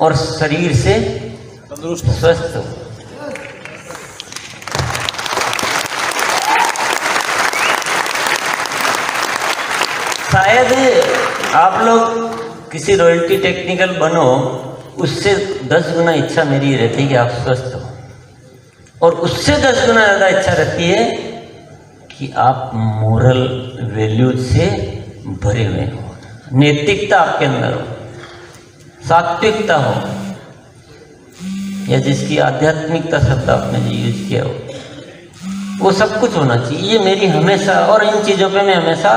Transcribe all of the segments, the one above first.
और शरीर से तंदुरुस्त स्वस्थ हो। शायद आप लोग किसी रॉयल्टी टेक्निकल बनो, उससे 10 गुना इच्छा मेरी रहती है कि आप स्वस्थ हो, और उससे 10 गुना ज़्यादा इच्छा रहती है कि आप मोरल वैल्यूज से भरे हुए हो, नैतिकता आपके अंदर हो, सात्विकता हो, या जिसकी आध्यात्मिकता शब्द आपने जो यूज किया हो, वो सब कुछ होना चाहिए। ये मेरी हमेशा, और इन चीज़ों पे मैं हमेशा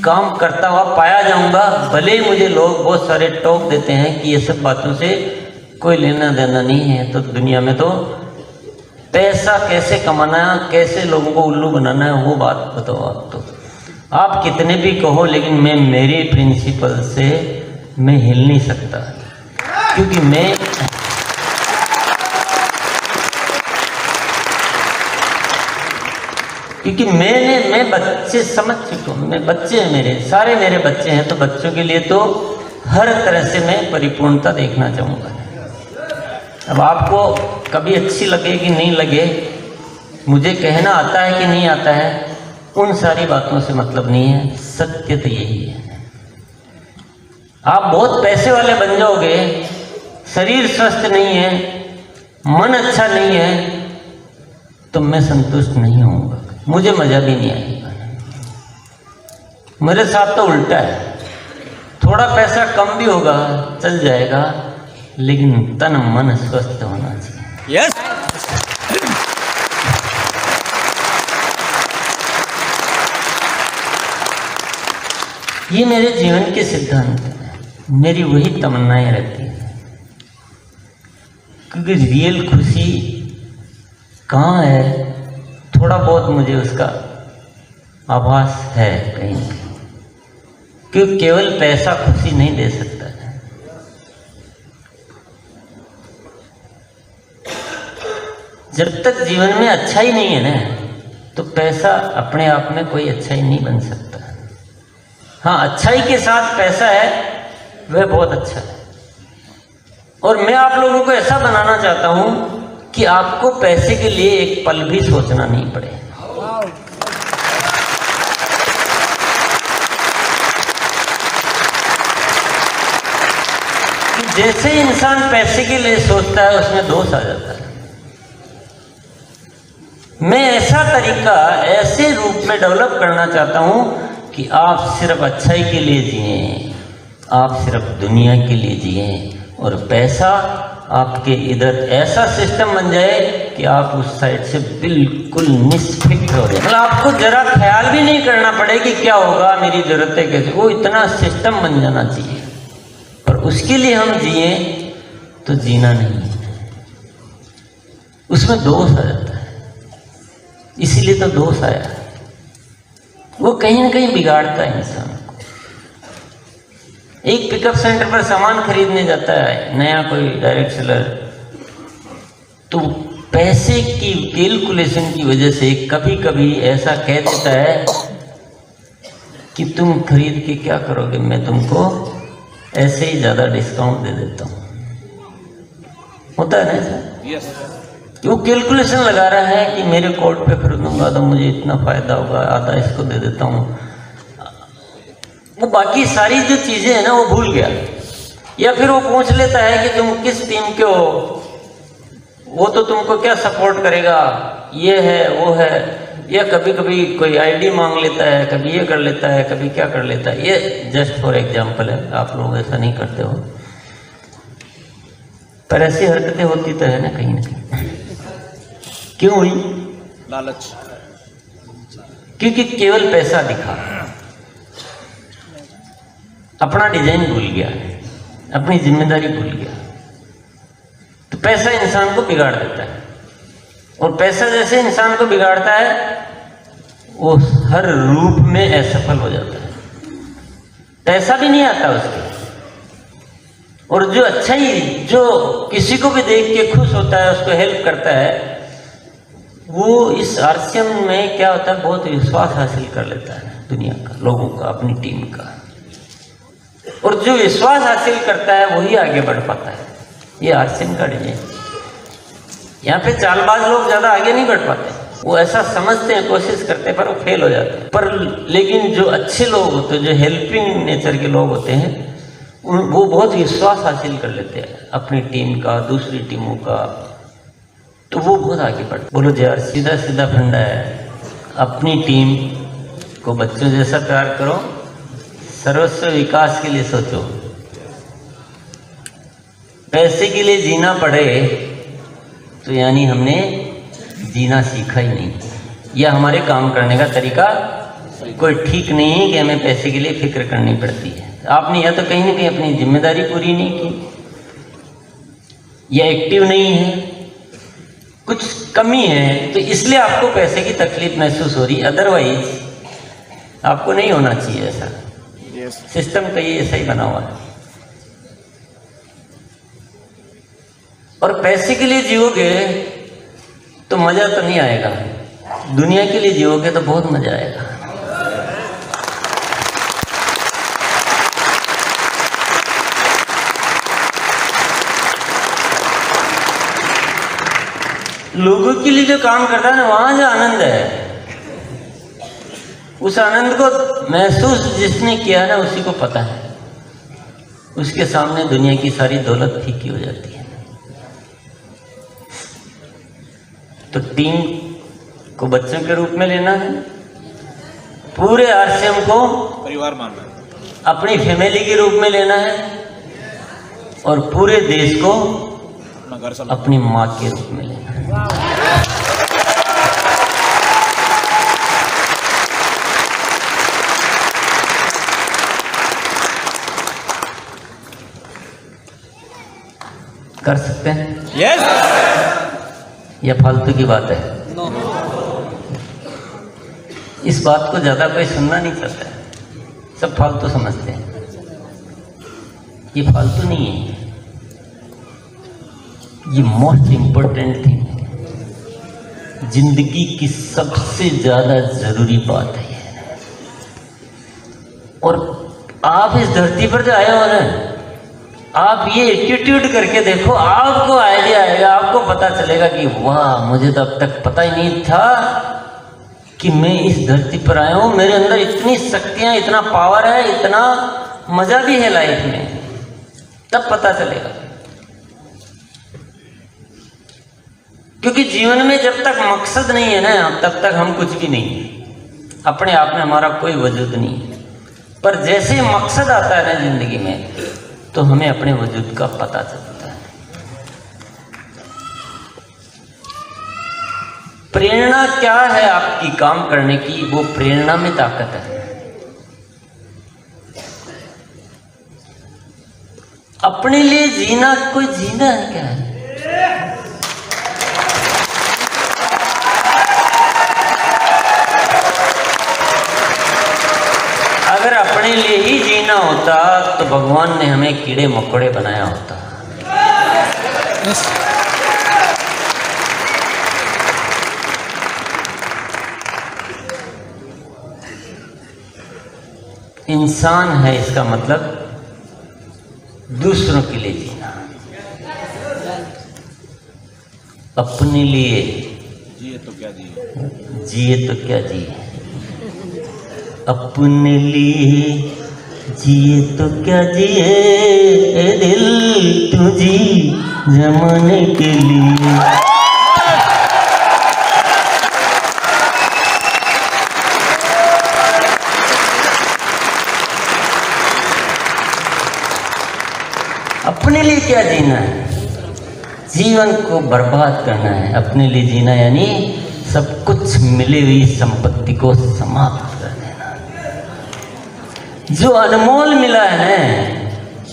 काम करता हुआ पाया जाऊंगा। भले ही मुझे लोग बहुत सारे टोक देते हैं कि ये सब बातों से कोई लेना देना नहीं है, तो दुनिया में तो पैसा कैसे कमाना है, कैसे लोगों को उल्लू बनाना है, वो बात बताओ आप। तो आप कितने भी कहो, लेकिन मैं मेरे प्रिंसिपल से मैं हिल नहीं सकता, क्योंकि मैं बच्चे समझ चुका हूँ। मैं बच्चे हैं, मेरे सारे मेरे बच्चे हैं, तो बच्चों के लिए तो हर तरह से मैं परिपूर्णता देखना चाहूँगा। अब आपको कभी अच्छी लगे कि नहीं लगे, मुझे कहना आता है कि नहीं आता है, उन सारी बातों से मतलब नहीं है। सत्य तो यही है, आप बहुत पैसे वाले बन जाओगे, शरीर स्वस्थ नहीं है, मन अच्छा नहीं है, तो मैं संतुष्ट नहीं होऊंगा, मुझे मजा भी नहीं आएगा। मेरे साथ तो उल्टा है, थोड़ा पैसा कम भी होगा चल जाएगा, लेकिन तन मन स्वस्थ होना चाहिए। यस। ये मेरे जीवन के सिद्धांत हैं, मेरी वही तमन्नाएं रहती हैं, क्योंकि रियल खुशी कहाँ है, थोड़ा बहुत मुझे उसका आभास है कहीं, क्योंकि केवल पैसा खुशी नहीं दे सकता है। जब तक जीवन में अच्छा ही नहीं है ना, तो पैसा अपने आप में कोई अच्छा ही नहीं बन सकता। हाँ, अच्छाई के साथ पैसा है, वह बहुत अच्छा है। और मैं आप लोगों को ऐसा बनाना चाहता हूं कि आपको पैसे के लिए एक पल भी सोचना नहीं पड़े। जैसे इंसान पैसे के लिए सोचता है, उसमें दोष आ जाता है। मैं ऐसा तरीका, ऐसे रूप में डेवलप करना चाहता हूं कि आप सिर्फ अच्छाई के लिए जिए, आप सिर्फ दुनिया के लिए जिए, और पैसा आपके इधर ऐसा सिस्टम बन जाए कि आप उस साइड से बिल्कुल निष्फिक्र हो जाए। मतलब आपको जरा ख्याल भी नहीं करना पड़े कि क्या होगा, मेरी जरूरतें कैसे, वो इतना सिस्टम बन जाना चाहिए। और उसके लिए हम जिए तो जीना नहीं है, उसमें दोष आ जाता है। इसीलिए तो दोष आया, वो कहीं ना कहीं बिगाड़ता है इंसान को। एक पिकअप सेंटर पर सामान खरीदने जाता है नया कोई डायरेक्ट सेलर, तो पैसे की कैलकुलेशन की वजह से कभी कभी ऐसा कह देता है कि तुम खरीद के क्या करोगे, मैं तुमको ऐसे ही ज़्यादा डिस्काउंट दे देता हूँ। होता है ना ऐसा? यस। वो कैलकुलेशन लगा रहा है कि मेरे कोर्ट पे खरीदूंगा तो मुझे इतना फायदा होगा, आधा इसको दे देता हूँ। वो बाकी सारी जो चीजें हैं ना, वो भूल गया। या फिर वो पूछ लेता है कि तुम किस टीम के हो, वो तो तुमको क्या सपोर्ट करेगा, ये है वो है। या कभी कभी कोई आईडी मांग लेता है, कभी ये कर लेता है, कभी क्या कर लेता है। ये जस्ट फॉर एग्जाम्पल है, आप लोग ऐसा नहीं करते हो, पर ऐसी हरकतें होती तो है ना कहीं ना कहीं। क्यों हुई? लालच। क्योंकि केवल पैसा दिखा, अपना डिजाइन भूल गया, अपनी जिम्मेदारी भूल गया। तो पैसा इंसान को बिगाड़ देता है, और पैसा जैसे इंसान को बिगाड़ता है, वो हर रूप में असफल हो जाता है, पैसा भी नहीं आता उसके। और जो अच्छा ही, जो किसी को भी देख के खुश होता है, उसको हेल्प करता है, वो इस आरसीएम में क्या होता है, बहुत विश्वास हासिल कर लेता है दुनिया का, लोगों का, अपनी टीम का। और जो विश्वास हासिल करता है वही आगे बढ़ पाता है। ये आरसीएम का है। यहाँ पे चालबाज लोग ज़्यादा आगे नहीं बढ़ पाते, वो ऐसा समझते हैं, कोशिश करते हैं, पर वो फेल हो जाते हैं। पर लेकिन जो अच्छे लोग होते हैं, जो हेल्पिंग नेचर के लोग होते हैं, वो बहुत विश्वास हासिल कर लेते हैं अपनी टीम का, दूसरी टीमों का, तो वो बहुत आगे बढ़ते। बोलो जी यार, सीधा सीधा फंडा है, अपनी टीम को बच्चों जैसा प्यार करो, सर्वस्व विकास के लिए सोचो। पैसे के लिए जीना पड़े तो यानी हमने जीना सीखा ही नहीं, या हमारे काम करने का तरीका कोई ठीक नहीं है कि हमें पैसे के लिए फिक्र करनी पड़ती है। आपने या तो कहीं ना कहीं अपनी जिम्मेदारी पूरी नहीं की, या एक्टिव नहीं है, कुछ कमी है, तो इसलिए आपको पैसे की तकलीफ महसूस हो रही। अदरवाइज आपको नहीं होना चाहिए ऐसा। सिस्टम का ये ऐसा ही बना हुआ है। और पैसे के लिए जियोगे तो मजा तो नहीं आएगा, दुनिया के लिए जियोगे तो बहुत मजा आएगा। लोगों के लिए जो काम करता है ना, वहां जो आनंद है, उस आनंद को महसूस जिसने किया है ना, उसी को पता है। उसके सामने दुनिया की सारी दौलत फीकी हो जाती है। तो टीम को बच्चों के रूप में लेना है, पूरे आरसीएम को परिवार मानना है, अपनी फैमिली के रूप में लेना है, और पूरे देश को अपना घर समझ। अपनी माँ के रूप में लेना है। कर सकते हैं? यस। या फालतू की बात है? इस बात को ज्यादा कोई सुनना नहीं चाहता है, सब फालतू समझते हैं। ये फालतू नहीं है, ये मोस्ट इंपॉर्टेंट थिंग है, जिंदगी की सबसे ज्यादा जरूरी बात है ये। और आप इस धरती पर जो आए हो ना, आप ये एटीट्यूड करके देखो, आपको आइडिया आएगा, आपको पता चलेगा कि वाह, मुझे तो अब तक पता ही नहीं था कि मैं इस धरती पर आया हूं, मेरे अंदर इतनी शक्तियां, इतना पावर है, इतना मजा भी है लाइफ में। तब पता चलेगा, क्योंकि जीवन में जब तक मकसद नहीं है ना, तब तक हम कुछ भी नहीं है, अपने आप में हमारा कोई वजूद नहीं है। पर जैसे मकसद आता है ना जिंदगी में, तो हमें अपने वजूद का पता चलता है। प्रेरणा क्या है आपकी काम करने की? वो प्रेरणा में ताकत है। अपने लिए जीना, कोई जीना है क्या है? अगर अपने लिए ही जीना होता तो भगवान ने हमें कीड़े मकोड़े बनाया होता। इंसान है, इसका मतलब दूसरों के लिए जीना, अपने लिए जिए तो क्या जिए, जिए तो क्या जिए, अपने लिए जिए तो क्या जिए, ए दिल तू जी जमाने के लिए। अपने लिए क्या जीना है? जीवन को बर्बाद करना है। अपने लिए जीना यानी सब कुछ मिली हुई संपत्ति को समाप्त कर देना। जो अनमोल मिला है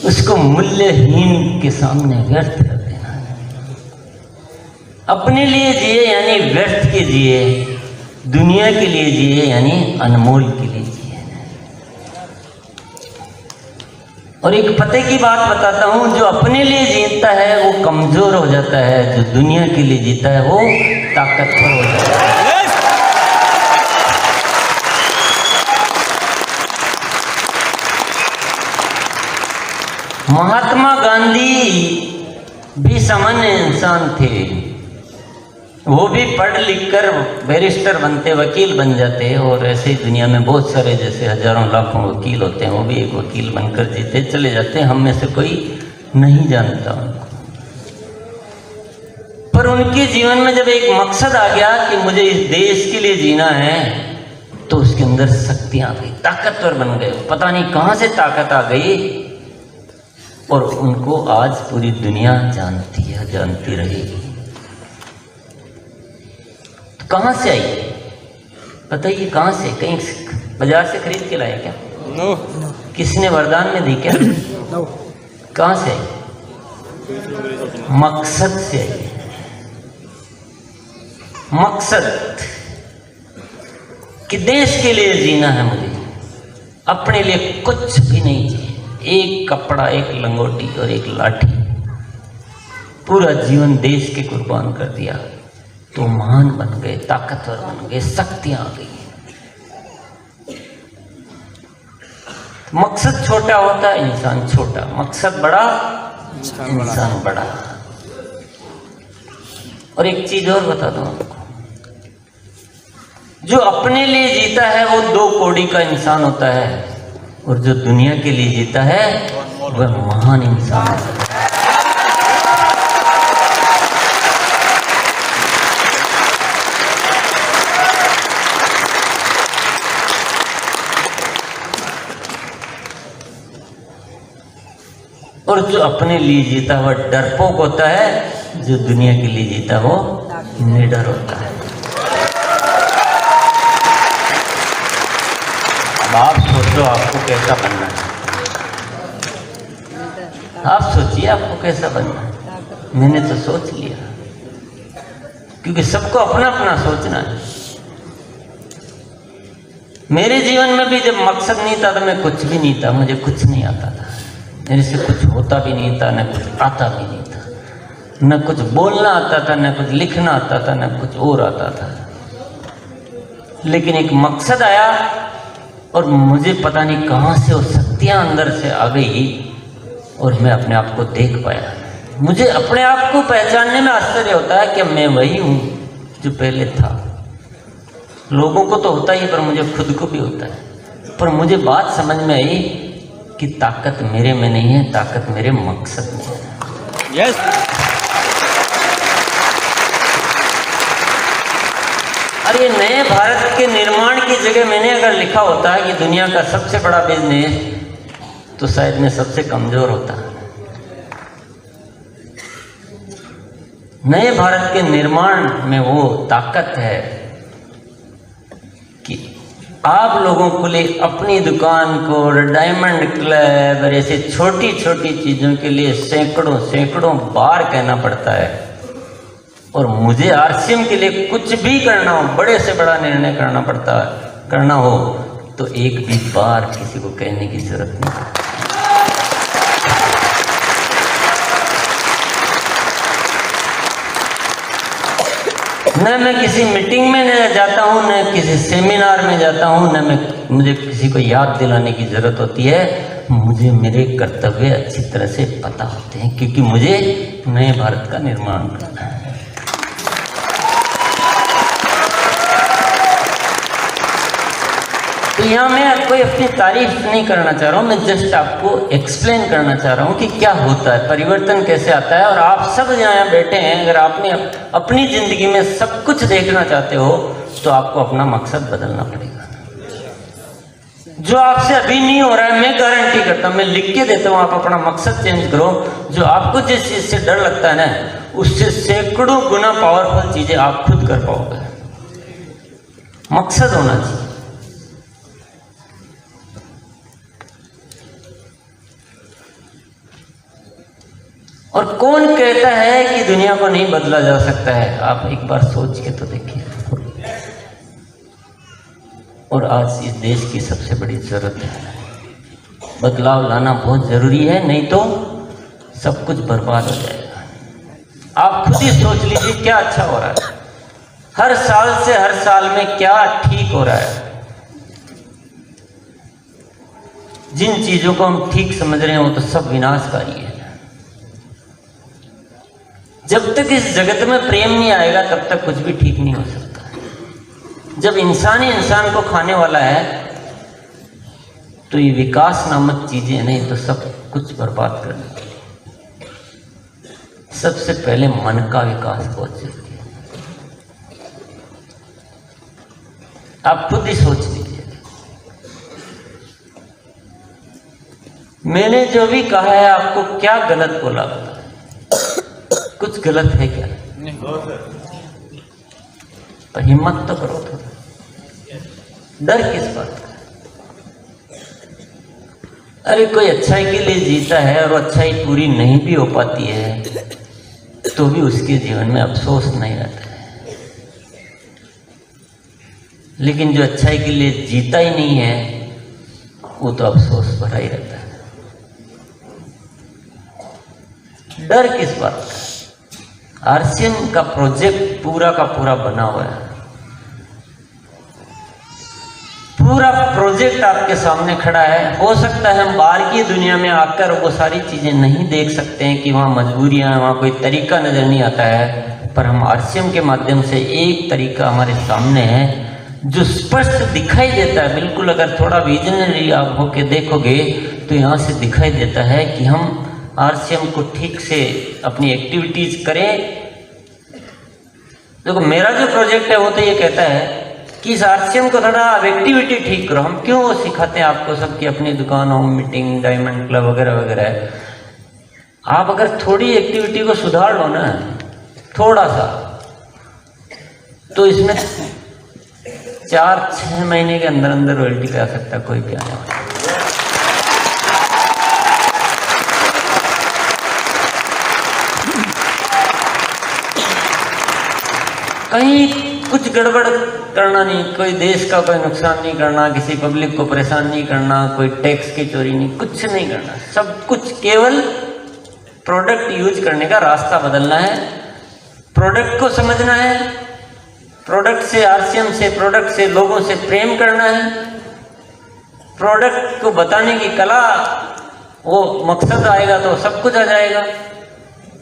उसको मूल्यहीन के सामने व्यर्थ कर देना। अपने लिए जिए यानी व्यर्थ के जिए, दुनिया के लिए जिए यानी अनमोल के लिए जिए। और एक पते की बात बताता हूं, जो अपने लिए जीता है वो कमजोर हो जाता है, जो दुनिया के लिए जीता है वो ताकतवर हो जाता है। महात्मा गांधी भी सामान्य इंसान थे, वो भी पढ़ लिख कर बैरिस्टर बनते, वकील बन जाते। और ऐसे ही दुनिया में बहुत सारे जैसे हजारों लाखों वकील होते हैं, वो भी एक वकील बनकर जीते चले जाते हैं। हम में से कोई नहीं जानता उनको। पर उनके जीवन में जब एक मकसद आ गया कि मुझे इस देश के लिए जीना है, तो उसके अंदर शक्तियां आ गई, ताकतवर बन गए। पता नहीं कहां से ताकत आ गई, और उनको आज पूरी दुनिया जानती है, जानती रहेगी। तो कहां से आई बताइए? कहां से? कहीं बाजार से खरीद के लाए क्या? नो। किसने वरदान में दी क्या? नो। कहां से आई? मकसद से आई। मकसद कि देश के लिए जीना है मुझे, अपने लिए कुछ भी नहीं चाहिए। एक कपड़ा, एक लंगोटी और एक लाठी, पूरा जीवन देश के कुर्बान कर दिया, तो महान बन गए, ताकतवर बन गए, शक्तियां आ गई। मकसद छोटा होता है, इंसान छोटा। मकसद बड़ा, इंसान बड़ा। और एक चीज और बता दूं आपको, जो अपने लिए जीता है वो 2 कौड़ी का इंसान होता है, और जो दुनिया के लिए जीता है वह महान इंसान है। और जो अपने लिए जीता वह डरपोक होता है, जो दुनिया के लिए जीता वो निडर होता है। अब आप सोचो आपको कैसा बनना है। आप सोचिए आपको कैसा बनना है। मैंने तो सोच लिया, क्योंकि सबको अपना अपना सोचना है। मेरे जीवन में भी जब मकसद नहीं था तो मैं कुछ भी नहीं था, मुझे कुछ नहीं आता था, मेरे से कुछ होता भी नहीं था, न कुछ आता भी नहीं था, न कुछ बोलना आता था, न कुछ लिखना आता था, न कुछ और आता था। लेकिन एक मकसद आया और मुझे पता नहीं कहां से वो शक्तियां अंदर से आ गई, और मैं अपने आप को देख पाया। मुझे अपने आप को पहचानने में आश्चर्य होता है कि मैं वही हूं जो पहले था। लोगों को तो होता ही, पर मुझे खुद को भी होता है। पर मुझे बात समझ में आई कि ताकत मेरे में नहीं है, ताकत मेरे मकसद में है। यस। और ये नए भारत के निर्माण की जगह मैंने अगर लिखा होता है कि दुनिया का सबसे बड़ा बिजनेस, तो शायद मैं सबसे कमजोर होता। नए भारत के निर्माण में वो ताकत है कि आप लोगों को लिए अपनी दुकान को, डायमंड क्लब और ऐसे छोटी छोटी चीजों के लिए सैकड़ों सैकड़ों बार कहना पड़ता है। और मुझे आरसीएम के लिए कुछ भी करना हो, बड़े से बड़ा निर्णय करना हो, तो एक भी बार किसी को कहने की जरूरत नहीं। न मैं किसी मीटिंग में न जाता हूँ, न किसी सेमिनार में जाता हूँ, न मुझे किसी को याद दिलाने की जरूरत होती है। मुझे मेरे कर्तव्य अच्छी तरह से पता होते हैं, क्योंकि मुझे नए भारत का निर्माण करना है। तो यहाँ मैं कोई अपनी तारीफ नहीं करना चाह रहा हूँ, मैं जस्ट आपको एक्सप्लेन करना चाह रहा हूँ कि क्या होता है, परिवर्तन कैसे आता है। और आप सब यहाँ बैठे हैं, अगर आपने अपनी जिंदगी में सब कुछ देखना चाहते हो, तो आपको अपना मकसद बदलना पड़ेगा। जो आपसे अभी नहीं हो रहा है, मैं गारंटी करता हूँ, मैं लिख के देता हूँ, आप अपना मकसद चेंज करो। जो आपको जिस चीज से डर लगता है ना, उससे सैकड़ों गुना पावरफुल चीजें आप खुद कर पाओगे। मकसद होना चाहिए। और कौन कहता है कि दुनिया को नहीं बदला जा सकता है? आप एक बार सोच के तो देखिए। और आज इस देश की सबसे बड़ी जरूरत है, बदलाव लाना बहुत जरूरी है, नहीं तो सब कुछ बर्बाद हो जाएगा। आप खुद ही सोच लीजिए क्या अच्छा हो रहा है, हर साल से हर साल में क्या ठीक हो रहा है। जिन चीजों को हम ठीक समझ रहे हैं वो तो सब विनाशकारी है। जब तक इस जगत में प्रेम नहीं आएगा तब तक कुछ भी ठीक नहीं हो सकता। जब इंसान ही इंसान को खाने वाला है तो ये विकास नामक चीजें नहीं तो सब कुछ बर्बाद कर देती है। सबसे पहले मन का विकास बहुत जरूरी है। आप खुद ही सोच लीजिए, मैंने जो भी कहा है आपको क्या गलत बोला बता, कुछ गलत है क्या? तो हिम्मत तो करो थोड़ा, डर किस बात का? अरे कोई अच्छाई के लिए जीता है और अच्छाई पूरी नहीं भी हो पाती है तो भी उसके जीवन में अफसोस नहीं रहता है, लेकिन जो अच्छाई के लिए जीता ही नहीं है वो तो अफसोस भरा ही रहता है। डर किस बात का? आरसीएम का प्रोजेक्ट पूरा का पूरा बना हुआ है, पूरा प्रोजेक्ट आपके सामने खड़ा है। हो सकता है हम बाहर की दुनिया में आकर वो सारी चीजें नहीं देख सकते हैं कि वहाँ मजबूरियां, वहाँ कोई तरीका नजर नहीं आता है, पर हम आरसीएम के माध्यम से एक तरीका हमारे सामने है जो स्पष्ट दिखाई देता है। बिल्कुल अगर थोड़ा विजनरी आप होके देखोगे तो यहाँ से दिखाई देता है कि हम आरसीएम को ठीक से अपनी एक्टिविटीज करें। देखो मेरा जो प्रोजेक्ट है वो तो ये कहता है कि इस आरसीएम को थोड़ा एक्टिविटी ठीक करो। हम क्यों वो सिखाते हैं आपको सबकी अपनी दुकान, होम मीटिंग, डायमंड क्लब वगैरह वगैरह है। आप अगर थोड़ी एक्टिविटी को सुधार लो ना थोड़ा सा, तो इसमें 4-6 महीने के अंदर अंदर रॉयल्टी पे आ सकता है कोई भी आने वाला। कहीं कुछ गड़बड़ करना नहीं, कोई देश का कोई नुकसान नहीं करना, किसी पब्लिक को परेशान नहीं करना, कोई टैक्स की चोरी नहीं, कुछ नहीं करना। सब कुछ केवल प्रोडक्ट यूज करने का रास्ता बदलना है, प्रोडक्ट को समझना है, प्रोडक्ट से, आरसीएम से, प्रोडक्ट से लोगों से प्रेम करना है, प्रोडक्ट को बताने की कला, वो मकसद आएगा तो सब कुछ आ जाएगा।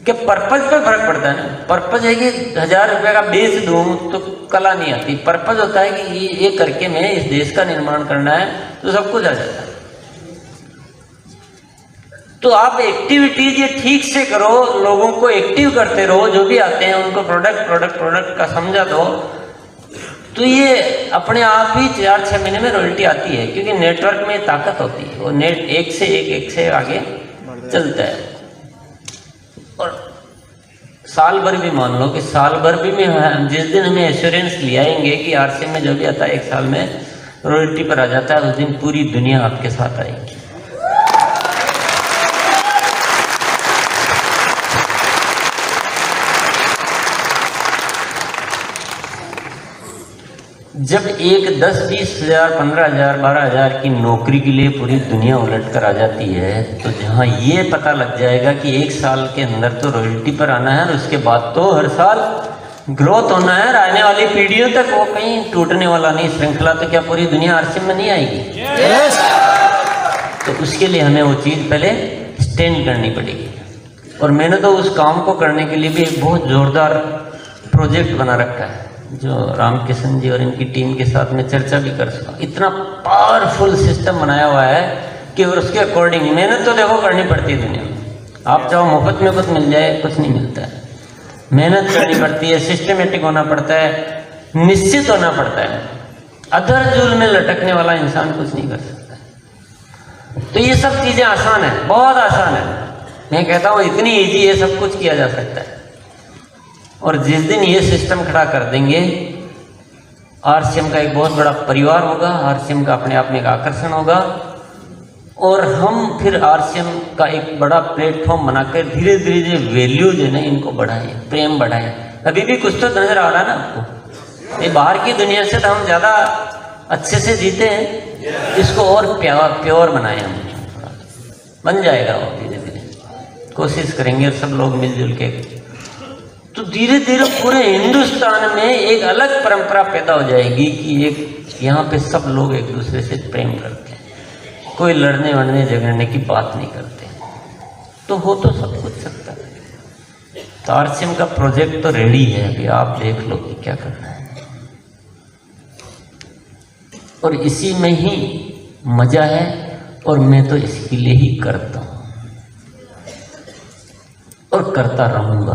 कि पर्पज पे फर्क पड़ता है ना। पर्पज है कि 1000 रुपये का बेच दूं तो कला नहीं आती। पर्पज होता है कि ये करके मैं इस देश का निर्माण करना है तो सब कुछ आ जाता है। तो आप एक्टिविटीज ये ठीक से करो, लोगों को एक्टिव करते रहो, जो भी आते हैं उनको प्रोडक्ट का समझा दो, तो ये अपने आप ही 4-6 महीने में रॉयल्टी आती है। क्योंकि नेटवर्क में ताकत होती है, वो नेट एक से आगे चलता है। और साल भर भी मान लो कि साल भर भी में जिस दिन हमें एश्योरेंस ले आएंगे कि आरसीएम में जो भी आता है 1 साल में रॉयल्टी पर आ जाता है, उस दिन पूरी दुनिया आपके साथ आएगी। जब एक 10, 20 हजार, 15 हजार, 12 हजार की नौकरी के लिए पूरी दुनिया उलट कर आ जाती है, तो जहाँ ये पता लग जाएगा कि 1 साल के अंदर तो रॉयल्टी पर आना है और उसके बाद तो हर साल ग्रोथ होना है, आने वाली पीढ़ियों तक वो कहीं टूटने वाला नहीं श्रृंखला, तो क्या पूरी दुनिया आरसीएम में नहीं आएगी? yes! तो उसके लिए हमें वो चीज़ पहले स्टैंड करनी पड़ेगी। और मैंने तो उस काम को करने के लिए भी एक बहुत जोरदार प्रोजेक्ट बना रखा है, जो रामकिशन जी और इनकी टीम के साथ में चर्चा भी कर सका। इतना पावरफुल सिस्टम बनाया हुआ है कि उसके अकॉर्डिंग मेहनत तो देखो करनी पड़ती है दुनिया में। आप चाहो मुफ्त में कुछ मिल जाए, कुछ नहीं मिलता है। मेहनत करनी पड़ती है, सिस्टमेटिक होना पड़ता है, निश्चित होना पड़ता है। अधर-जुल में लटकने वाला इंसान कुछ नहीं कर सकता। तो ये सब चीज़ें आसान है, बहुत आसान है। मैं कहता हूँ इतनी ईजी है, सब कुछ किया जा सकता है। और जिस दिन ये सिस्टम खड़ा कर देंगे, आरसीएम का एक बहुत बड़ा परिवार होगा, आरसीएम का अपने आप में एक आकर्षण होगा, और हम फिर आरसीएम का एक बड़ा प्लेटफॉर्म बनाकर धीरे धीरे जो वैल्यूज है ना इनको बढ़ाएं, प्रेम बढ़ाएं। अभी भी कुछ तो नजर आ रहा है ना आपको, ये बाहर की दुनिया से तो हम ज़्यादा अच्छे से जीते हैं, इसको और प्योर बनाएं हम, बन जाएगा और धीरे धीरे कोशिश करेंगे सब लोग मिलजुल के, तो धीरे धीरे पूरे हिंदुस्तान में एक अलग परंपरा पैदा हो जाएगी कि एक यहाँ पे सब लोग एक दूसरे से प्रेम करते हैं, कोई लड़ने वड़ने झगड़ने की बात नहीं करते। तो हो तो सब कुछ सकता है। तो RCM का प्रोजेक्ट तो रेडी है, अभी आप देख लो कि क्या करना है। और इसी में ही मजा है, और मैं तो इसके लिए ही करता हूं और करता रहूंगा।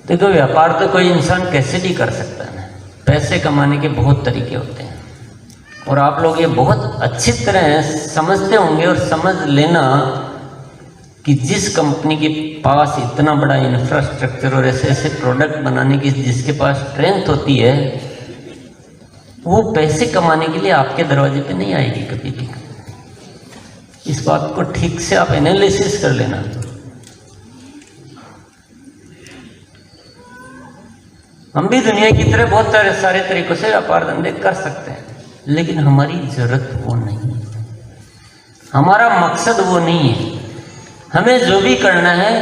देखो, व्यापार तो कोई इंसान कैसे भी कर सकता है ना। पैसे कमाने के बहुत तरीके होते हैं, और आप लोग ये बहुत अच्छी तरह समझते होंगे। और समझ लेना कि जिस कंपनी के पास इतना बड़ा इंफ्रास्ट्रक्चर और ऐसे ऐसे प्रोडक्ट बनाने की जिसके पास स्ट्रेंथ होती है, वो पैसे कमाने के लिए आपके दरवाजे पे नहीं आएगी कभी भी। इस बात को ठीक से आप एनालिसिस कर लेना। हम भी दुनिया की तरह बहुत सारे तरीकों से व्यापार धंधे कर सकते हैं, लेकिन हमारी जरूरत वो नहीं है, हमारा मकसद वो नहीं है। हमें जो भी करना है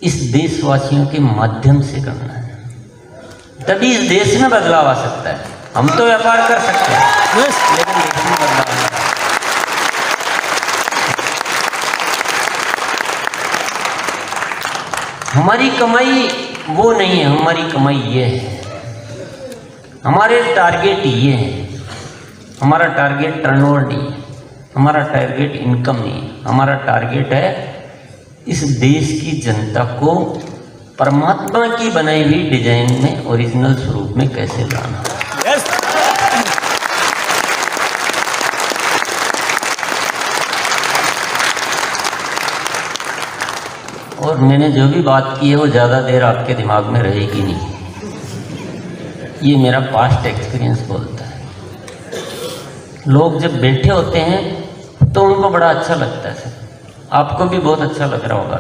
इस देशवासियों के माध्यम से करना है, तभी इस देश में बदलाव आ सकता है। हम तो व्यापार कर सकते हैं, लेकिन देश में बदलाव नहीं। हमारी कमाई वो नहीं है, हमारी कमाई ये है, हमारे टारगेट ये है। हमारा टारगेट टर्नओवर नहीं है, हमारा टारगेट इनकम नहीं है, हमारा टारगेट है इस देश की जनता को परमात्मा की बनाई हुई डिजाइन में ओरिजिनल स्वरूप में कैसे लाना। और मैंने जो भी बात की है वो ज़्यादा देर आपके दिमाग में रहेगी नहीं, ये मेरा पास्ट एक्सपीरियंस बोलता है। लोग जब बैठे होते हैं तो उनको बड़ा अच्छा लगता है, आपको भी बहुत अच्छा लग रहा होगा।